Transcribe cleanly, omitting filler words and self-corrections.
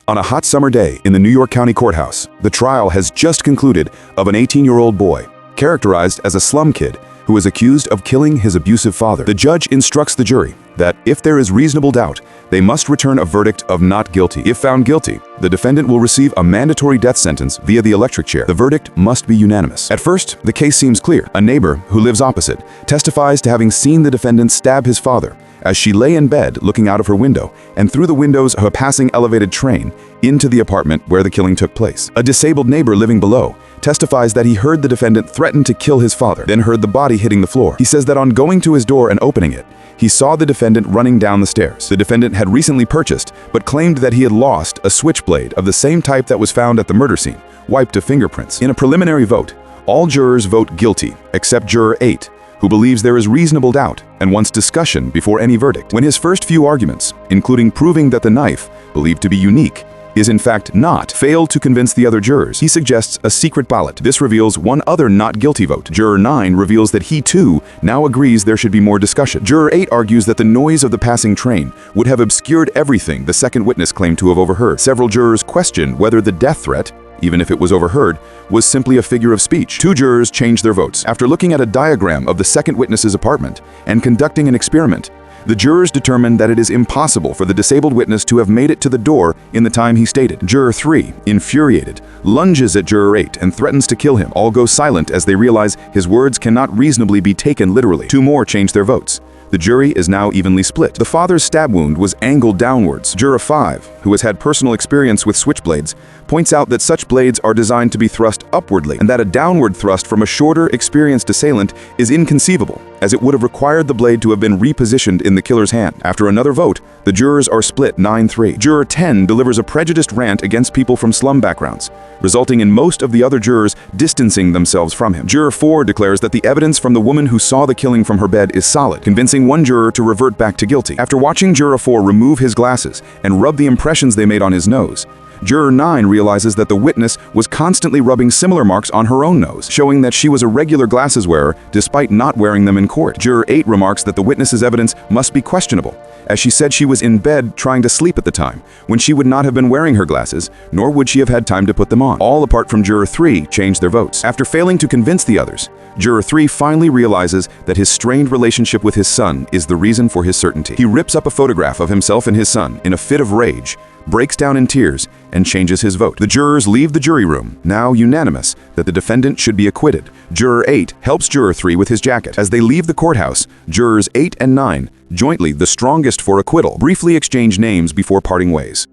On a hot summer day in the New York County Courthouse, the trial has just concluded of an 18-year-old boy, characterized as a slum kid, who is accused of killing his abusive father. The judge instructs the jury that if there is reasonable doubt, they must return a verdict of not guilty. If found guilty, the defendant will receive a mandatory death sentence via the electric chair. The verdict must be unanimous. At first, the case seems clear. A neighbor who lives opposite testifies to having seen the defendant stab his father as she lay in bed looking out of her window and through the windows of a passing elevated train into the apartment where the killing took place. A disabled neighbor living below testifies that he heard the defendant threaten to kill his father, then heard the body hitting the floor. He says that on going to his door and opening it, he saw the defendant running down the stairs. The defendant had recently purchased, but claimed that he had lost a switchblade of the same type that was found at the murder scene, wiped of fingerprints. In a preliminary vote, all jurors vote guilty, except Juror 8, who believes there is reasonable doubt and wants discussion before any verdict. When his first few arguments, including proving that the knife, believed to be unique, is in fact not, failed to convince the other jurors, he suggests a secret ballot. This reveals one other not guilty vote. Juror 9 reveals that he too now agrees there should be more discussion. Juror 8 argues that the noise of the passing train would have obscured everything the second witness claimed to have overheard. Several jurors question whether the death threat, even if it was overheard, was simply a figure of speech. 2 jurors changed their votes. After looking at a diagram of the second witness's apartment and conducting an experiment, the jurors determined that it is impossible for the disabled witness to have made it to the door in the time he stated. Juror 3, infuriated, lunges at Juror 8 and threatens to kill him. All go silent as they realize his words cannot reasonably be taken literally. 2 more change their votes. The jury is now evenly split. The father's stab wound was angled downwards. Juror 5, who has had personal experience with switchblades, points out that such blades are designed to be thrust upwardly and that a downward thrust from a shorter, experienced assailant is inconceivable, as it would have required the blade to have been repositioned in the killer's hand. After another vote, the jurors are split 9-3. Juror 10 delivers a prejudiced rant against people from slum backgrounds, resulting in most of the other jurors distancing themselves from him. Juror 4 declares that the evidence from the woman who saw the killing from her bed is solid, convincing one juror to revert back to guilty. After watching Juror 4 remove his glasses and rub the impressions they made on his nose, Juror 9 realizes that the witness was constantly rubbing similar marks on her own nose, showing that she was a regular glasses wearer despite not wearing them in court. Juror 8 remarks that the witness's evidence must be questionable, as she said she was in bed trying to sleep at the time, when she would not have been wearing her glasses, nor would she have had time to put them on. All apart from Juror 3 changed their votes. After failing to convince the others, Juror 3 finally realizes that his strained relationship with his son is the reason for his certainty. He rips up a photograph of himself and his son in a fit of rage, breaks down in tears, and changes his vote. The jurors leave the jury room, now unanimous that the defendant should be acquitted. Juror 8 helps Juror 3 with his jacket. As they leave the courthouse, Jurors 8 and 9, jointly the strongest for acquittal, briefly exchange names before parting ways.